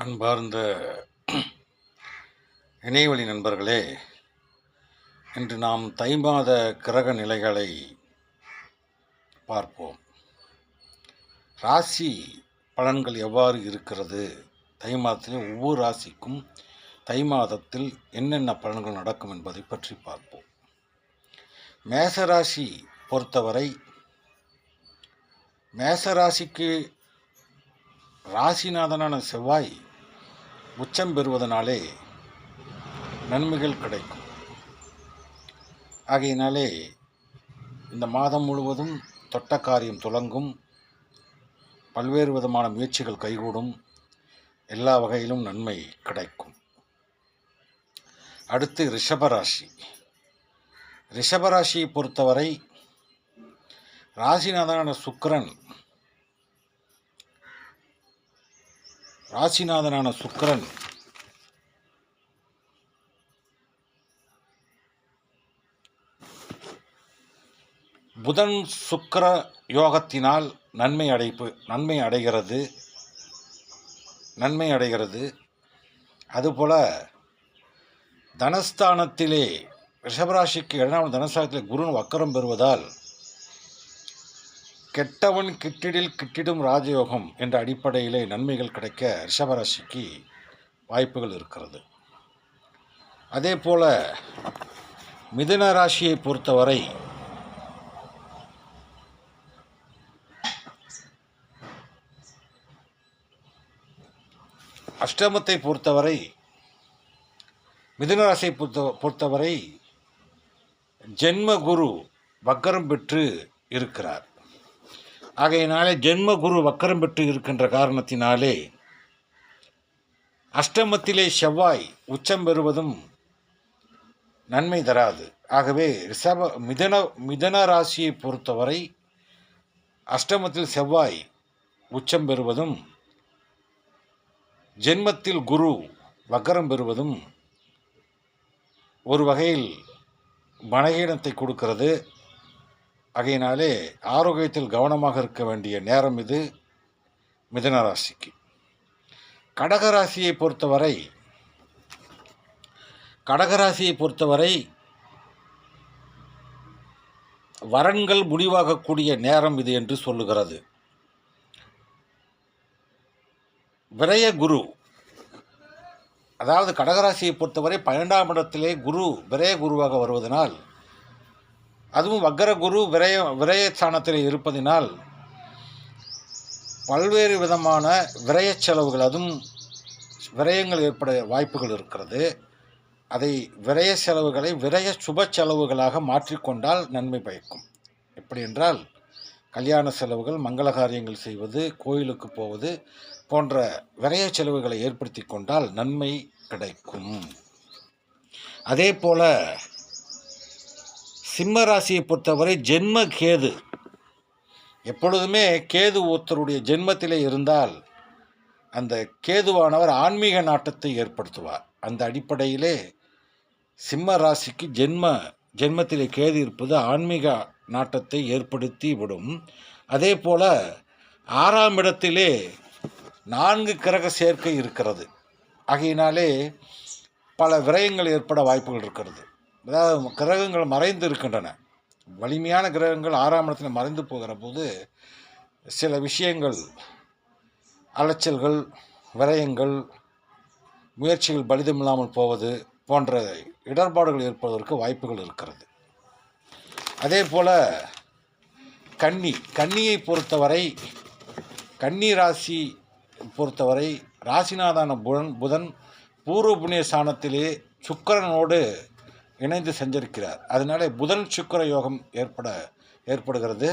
அன்பார்ந்த இணையவழி நண்பர்களே, இன்று நாம் தை மாத கிரக நிலைகளை பார்ப்போம். ராசி பலன்கள் எவ்வாறு இருக்கிறது, தை மாதத்தில் ஒவ்வொரு ராசிக்கும் தை மாதத்தில் என்னென்ன பலன்கள் நடக்கும் என்பதை பற்றி பார்ப்போம். மேசராசி பொறுத்தவரை, மேசராசிக்கு ராசிநாதனான செவ்வாய் உச்சம் பெறுவதனாலே நன்மைகள் கிடைக்கும். ஆகையினாலே இந்த மாதம் முழுவதும் தொட்ட காரியம் துலங்கும், பல்வேறு விதமான முயற்சிகள் கைகூடும், எல்லா வகையிலும் நன்மை கிடைக்கும். அடுத்து ரிஷபராசி. ரிஷபராசியை பொறுத்தவரை ராசிநாதனான சுக்கிரன் புதன் சுக்கிர யோகத்தினால் நன்மை அடைகிறது. அதுபோல தனஸ்தானத்திலே ரிஷபராசிக்கு 7ஆம் தனஸ்தானத்திலே குரு வக்கரம் பெறுவதால் கெட்டவன் கிட்டிடும் ராஜயோகம் என்ற அடிப்படையிலே நன்மைகள் கிடைக்க ரிஷபராசிக்கு வாய்ப்புகள் இருக்கிறது. அதே போல மிதுன ராசியை பொறுத்தவரை அஷ்டமத்தை பொறுத்தவரை மிதுன ராசியை பொறுத்தவரை ஜென்ம குரு வக்கரம் பெற்று இருக்கிறார். ஆகையினாலே ஜென்ம குரு வக்கரம் பெற்று இருக்கின்ற காரணத்தினாலே அஷ்டமத்திலே செவ்வாய் உச்சம் பெறுவதும் நன்மை தராது. ஆகவே மிதுன ராசியை பொறுத்தவரை அஷ்டமத்தில் செவ்வாய் உச்சம் பெறுவதும் ஜென்மத்தில் குரு வக்கரம் பெறுவதும் ஒரு வகையில் பலகீனத்தை கொடுக்கிறது. ஆகையினாலே ஆரோக்கியத்தில் கவனமாக இருக்க வேண்டிய நேரம் இது மிதுன ராசிக்கு. கடகராசியை பொறுத்தவரை வரன்கள் முடிவாகக்கூடிய நேரம் இது என்று சொல்லுகிறது. விரய குரு, அதாவது கடகராசியை பொறுத்தவரை 12ஆம் இடத்திலே குரு விரய குருவாக வருவதனால், அதுவும் வக்கர குரு விரயஸ்தானத்தில் இருப்பதினால் பல்வேறு விதமான விரய செலவுகள், அதுவும் விரயங்கள் ஏற்பட வாய்ப்புகள் இருக்கிறது. அதை விரய செலவுகளை விரய சுப செலவுகளாக மாற்றிக்கொண்டால் நன்மை பயக்கும். எப்படி என்றால், கல்யாண செலவுகள், மங்கள காரியங்கள் செய்வது, கோயிலுக்கு போவது போன்ற விரய செலவுகளை ஏற்படுத்தி கொண்டால் நன்மை கிடைக்கும். அதே போல சிம்ம ராசியை பொறுத்தவரை ஜென்ம கேது, எப்பொழுதுமே கேது ஒருத்தருடைய ஜென்மத்திலே இருந்தால் அந்த கேதுவானவர் ஆன்மீக நாட்டத்தை ஏற்படுத்துவார். அந்த அடிப்படையிலே சிம்ம ராசிக்கு ஜென்மத்திலே கேது இருப்பது ஆன்மீக நாட்டத்தை ஏற்படுத்தி விடும். அதே போல 6ஆம் இடத்திலே 4 கிரக சேர்க்கை இருக்கிறது. ஆகையினாலே பல விரயங்கள் ஏற்பட வாய்ப்புகள் இருக்கிறது. அதாவது கிரகங்கள் மறைந்து இருக்கின்றன. வலிமையான கிரகங்கள் 6ஆம் இடத்தில் மறைந்து போகிற போது சில விஷயங்கள், அலைச்சல்கள், விரயங்கள், முயற்சிகள் பலிதமில்லாமல் போவது போன்ற இடர்பாடுகள் ஏற்படுவதற்கு வாய்ப்புகள் இருக்கிறது. அதே போல் கன்னியை பொறுத்தவரை, கன்னி ராசி பொறுத்தவரை ராசிநாதான புதன் பூர்வ புண்ணிய ஸ்தானத்திலே சுக்கிரனோடு இணைந்து சஞ்சரிக்கிறார். அதனாலே புதன் சுக்கிர யோகம் ஏற்படுகிறது.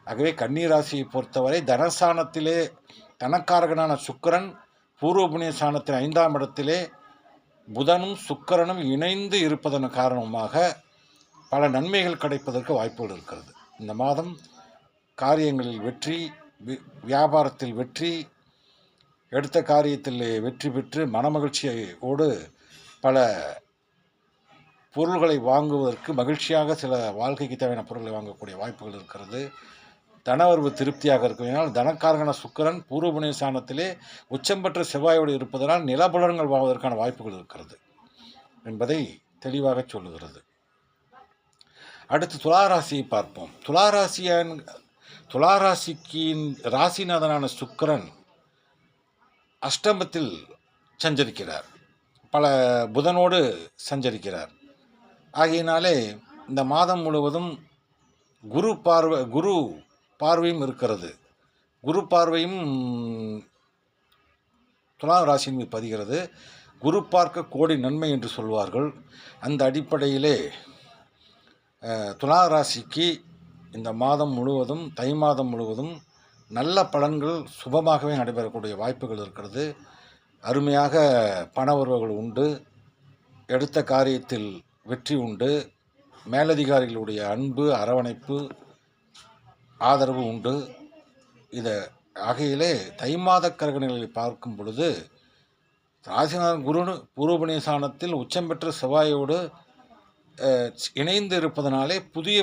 ஆகவே கன்னி ராசியை பொறுத்தவரை தனஸ்தானத்திலே தனக்காரகனான சுக்கிரன் பூர்வ புண்ணிய ஸ்தானத்தின் 5ஆம் இடத்திலே புதனும் சுக்கிரனும் இணைந்து இருப்பதன் காரணமாக பல நன்மைகள் கிடைப்பதற்கு வாய்ப்புகள் இருக்கிறது. இந்த மாதம் காரியங்களில் வெற்றி, வியாபாரத்தில் வெற்றி, எடுத்த காரியத்தில் வெற்றி பெற்று மனமகிழ்ச்சியோடு பல பொருள்களை வாங்குவதற்கு, மகிழ்ச்சியாக சில வாழ்க்கைக்கு தேவையான பொருட்களை வாங்கக்கூடிய வாய்ப்புகள் இருக்கிறது. தனவரவு திருப்தியாக இருக்கும். ஏனால் தனக்காரகன சுக்கிரன் பூர்வ புண்ணிய ஸ்தானத்திலே உச்சம் பெற்ற செவ்வாயோடு இருப்பதனால் நிலபுலன்கள் வாழ்வதற்கான வாய்ப்புகள் இருக்கிறது என்பதை தெளிவாக சொல்லுகிறது. அடுத்து துளாராசியை பார்ப்போம். துளாராசிக்கின் ராசிநாதனான சுக்கிரன் அஷ்டமத்தில் சஞ்சரிக்கிறார், பல புதனோடு சஞ்சரிக்கிறார். ஆகையினாலே இந்த மாதம் முழுவதும் குரு பார்வையும் இருக்கிறது. குரு பார்வையும் துலா ராசியின் மீது பதிகிறது. குரு பார்க்க கோடி நன்மை என்று சொல்வார்கள். அந்த அடிப்படையிலே துலா ராசிக்கு இந்த மாதம் முழுவதும், தை மாதம் முழுவதும் நல்ல பலன்கள் சுபமாகவே நடைபெறக்கூடிய வாய்ப்புகள் இருக்கிறது. அருமையாக பண உறவுகள் உண்டு, எடுத்த காரியத்தில் வெற்றி உண்டு, மேலதிகாரிகளுடைய அன்பு, அரவணைப்பு, ஆதரவு உண்டு. இதை ஆகையிலே தை மாத கிரகணிகளை பார்க்கும் பொழுது ராசிநாதன் குரு பூர்வபுண்ணிய ஸ்தானத்தில் உச்சம் பெற்ற செவ்வாயோடு இணைந்து இருப்பதனாலே புதிய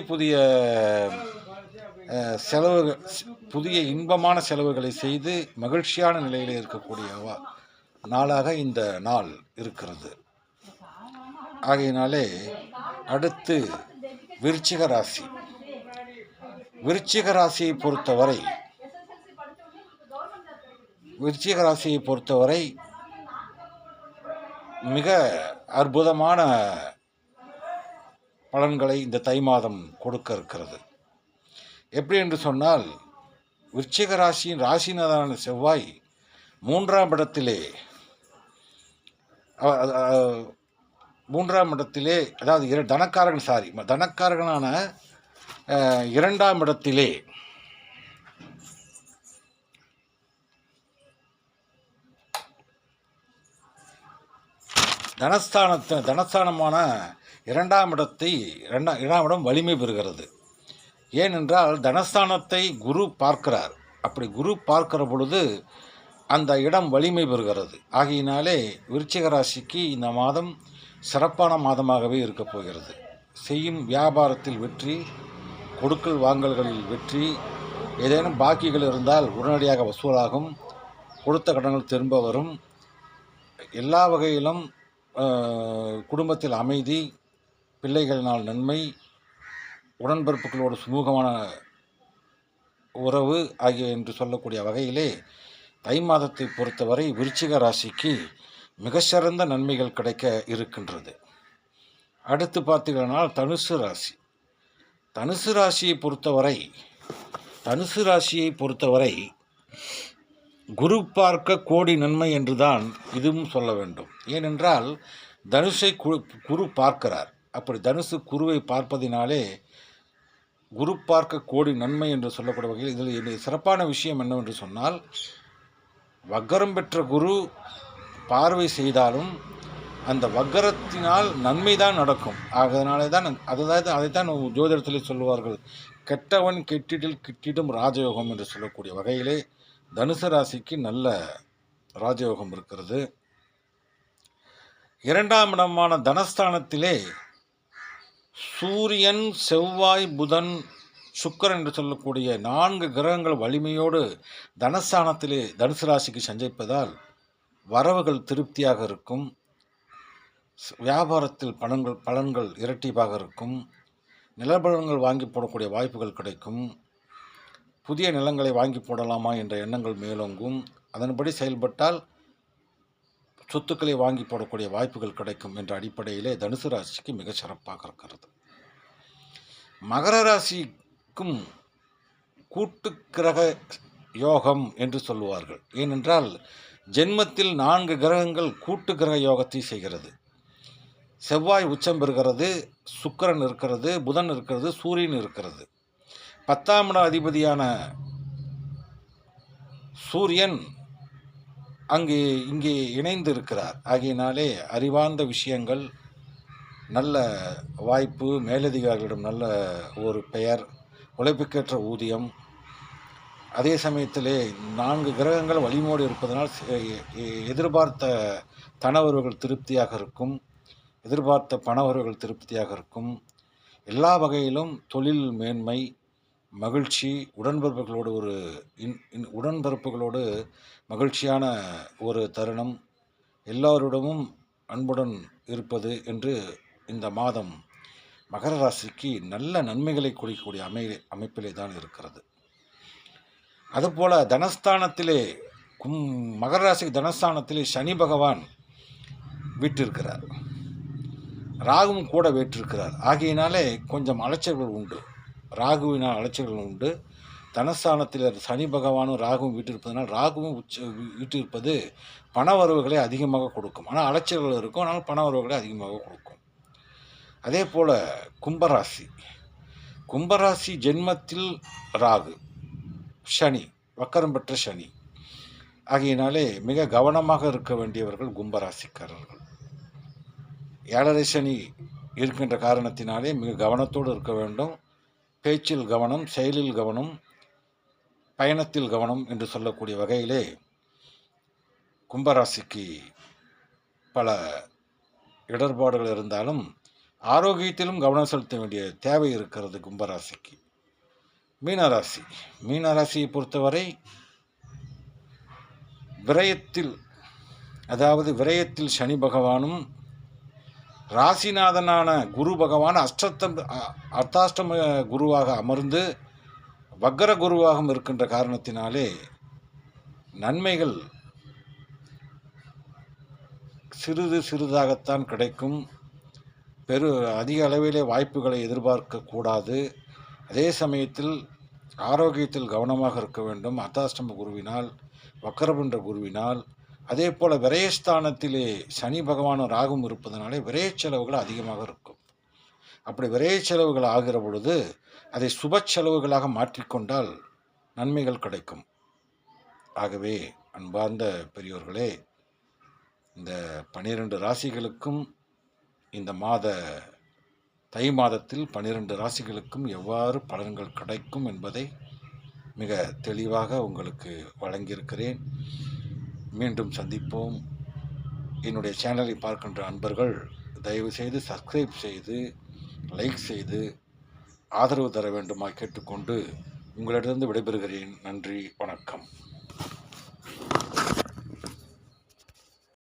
செலவுகள், புதிய இன்பமான செலவுகளை செய்து மகிழ்ச்சியான நிலையில் இருக்கக்கூடிய நாளாக இந்த நாள் இருக்கிறது. ஆகையினாலே அடுத்து விருச்சிக ராசி. விருச்சிக ராசியை பொறுத்தவரை மிக அற்புதமான பலன்களை இந்த தை மாதம் கொடுக்க இருக்கிறது. எப்படி என்று சொன்னால், விருச்சிக ராசியின் ராசிநாதனான செவ்வாய் மூன்றாம் இடத்திலே, அதாவது தனக்காரகனான இரண்டாம் இடத்திலே தனஸ்தானமான இரண்டாம் இடம் வலிமை பெறுகிறது. ஏனென்றால் தனஸ்தானத்தை குரு பார்க்கிறார். அப்படி குரு பார்க்கிற பொழுது அந்த இடம் வலிமை பெறுகிறது. ஆகையினாலே விருச்சிக ராசிக்கு இந்த மாதம் சிறப்பான மாதமாகவே இருக்கப் போகிறது. செய்யும் வியாபாரத்தில் வெற்றி, கொடுக்கல் வாங்கல்களில் வெற்றி, ஏதேனும் பாக்கிகள் இருந்தால் உடனடியாக வசூலாகும், கொடுத்த கடன்கள் திரும்ப வரும், எல்லா வகையிலும் குடும்பத்தில் அமைதி, பிள்ளைகளினால் நன்மை, உடன்பிறப்புகளோடு சுமூகமான உறவு ஆகிய என்று சொல்லக்கூடிய வகையிலே தை மாதத்தை பொறுத்தவரை விருச்சிக ராசிக்கு மிகச்சிறந்த நன்மைகள் கிடைக்க இருக்கின்றது. அடுத்து பார்த்தீங்கன்னா தனுசு ராசி. தனுசு ராசியை பொறுத்தவரை குரு பார்க்க கோடி நன்மை என்றுதான் இதுவும் சொல்ல வேண்டும். ஏனென்றால் தனுஷை குரு பார்க்கிறார். அப்படி தனுசு குருவை பார்ப்பதினாலே குரு பார்க்க கோடி நன்மை என்று சொல்லக்கூடிய வகையில் இதில் சிறப்பான விஷயம் என்னவென்று சொன்னால், வக்கரம் பெற்ற குரு பார்வை செய்தாலும் அந்த வக்கரத்தினால் நன்மைதான் நடக்கும். அதனாலே தான் அதைத்தான் ஜோதிடத்தில் சொல்லுவார்கள், கெட்டவன் கெட்டிடில் கிட்டிடும் ராஜயோகம் என்று சொல்லக்கூடிய வகையிலே தனுசு ராசிக்கு நல்ல ராஜயோகம் இருக்கிறது. இரண்டாம் இடமான தனஸ்தானத்திலே சூரியன், செவ்வாய், புதன், சுக்கிரன் என்று சொல்லக்கூடிய 4 கிரகங்கள் வலிமையோடு தனஸ்தானத்திலே தனுசு ராசிக்கு சஞ்சரிப்பதால் வரவுகள் திருப்தியாக இருக்கும், வியாபாரத்தில் பலன்கள் இரட்டிப்பாக இருக்கும், நிலபலன்கள் வாங்கி போடக்கூடிய வாய்ப்புகள் கிடைக்கும், புதிய நிலங்களை வாங்கி போடலாமா என்ற எண்ணங்கள் மேலோங்கும், அதன்படி செயல்பட்டால் சொத்துக்களை வாங்கி போடக்கூடிய வாய்ப்புகள் கிடைக்கும் என்ற அடிப்படையிலே தனுசு ராசிக்கு மிக சிறப்பாக இருக்கிறது. மகர ராசிக்கும் கூட்டு கிரக யோகம் என்று சொல்லுவார்கள். ஏனென்றால் ஜென்மத்தில் 4 கிரகங்கள் கூட்டு கிரக யோகத்தை செய்கிறது. செவ்வாய் உச்சம் பெறுகிறது, சுக்கிரன் இருக்கிறது, புதன் இருக்கிறது, சூரியன் இருக்கிறது. 10ஆம் இட அதிபதியான சூரியன் இங்கே இணைந்து இருக்கிறார். ஆகையினாலே அறிவார்ந்த விஷயங்கள், நல்ல வாய்ப்பு, மேலதிகாரிகளிடம் நல்ல ஒரு பெயர், உழைப்புக்கேற்ற ஊதியம், அதே சமயத்திலே 4 கிரகங்கள் வலிமையோடு இருப்பதனால் எதிர்பார்த்த தனவரவுகள் திருப்தியாக இருக்கும், எதிர்பார்த்த பணவரவுகள் திருப்தியாக இருக்கும், எல்லா வகையிலும் தொழில் மேன்மை, மகிழ்ச்சி, உடன்பிறப்புகளோடு ஒரு உடன்பிறப்புகளோடு மகிழ்ச்சியான ஒரு தருணம், எல்லோரிடமும் அன்புடன் இருப்பது என்று இந்த மாதம் மகர ராசிக்கு நல்ல நன்மைகளை கொடுக்கக்கூடிய அமைப்பிலே தான் இருக்கிறது. அதுபோல தனஸ்தானத்திலே மகர ராசிக்கு தனஸ்தானத்திலே சனி பகவான் வீற்றிருக்கிறார், ராகுவும் கூட வீற்றிருக்கிறார். ஆகையினாலே கொஞ்சம் அலைச்சல்கள் உண்டு, ராகுவினால் அலைச்சல்கள் உண்டு. தனஸ்தானத்தில் சனி பகவானும் ராகுவும் வீட்டிருப்பதனால் ராகுவும் வீட்டிருப்பது பண வரவுகளை அதிகமாக கொடுக்கும். ஆனால் அலைச்சல்கள் இருக்கும், ஆனால் பண வரவுகளை அதிகமாக கொடுக்கும். அதே போல் கும்பராசி ஜென்மத்தில் ராகு, சனி, வக்கரம் பெற்ற சனி. ஆகையினாலே மிக கவனமாக இருக்க வேண்டியவர்கள் கும்பராசிக்காரர்கள். 7.5 சனி இருக்கின்ற காரணத்தினாலே மிக கவனத்தோடு இருக்க வேண்டும். பேச்சில் கவனம், செயலில் கவனம், பயணத்தில் கவனம் என்று சொல்லக்கூடிய வகையிலே கும்பராசிக்கு பல இடர்பாடுகள் இருந்தாலும் ஆரோக்கியத்திலும் கவனம் செலுத்த வேண்டிய தேவை இருக்கிறது கும்பராசிக்கு. மீனராசியை பொறுத்தவரை விரயத்தில் சனி பகவானும் ராசிநாதனான குரு பகவான் அர்த்தாஷ்டம குருவாக அமர்ந்து வக்கர குருவாகவும் இருக்கின்ற காரணத்தினாலே நன்மைகள் சிறிதாகத்தான் கிடைக்கும். அதிக அளவிலே வாய்ப்புகளை எதிர்பார்க்கக்கூடாது. அதே சமயத்தில் ஆரோக்கியத்தில் கவனமாக இருக்க வேண்டும். அர்த்தாஷ்டம குருவினால், வக்கரபென்ற குருவினால், அதே போல் விரயஸ்தானத்திலே சனி பகவானும் ராகும் இருப்பதனாலே விரய செலவுகள் அதிகமாக இருக்கும். அப்படி விரய செலவுகள் ஆகிற பொழுது அதை சுப செலவுகளாக மாற்றிக்கொண்டால் நன்மைகள் கிடைக்கும். ஆகவே அன்பார்ந்த பெரியோர்களே, இந்த 12 ராசிகளுக்கும் இந்த தை மாதத்தில் 12 ராசிகளுக்கும் எவ்வாறு பலன்கள் கிடைக்கும் என்பதை மிக தெளிவாக உங்களுக்கு வழங்கியிருக்கிறேன். மீண்டும் சந்திப்போம். என்னுடைய சேனலை பார்க்கின்ற அன்பர்கள் தயவு செய்து சப்ஸ்கிரைப் செய்து, லைக் செய்து ஆதரவு தர வேண்டுமாய் கேட்டுக்கொண்டு உங்களிடமிருந்து விடைபெறுகிறேன். நன்றி, வணக்கம்.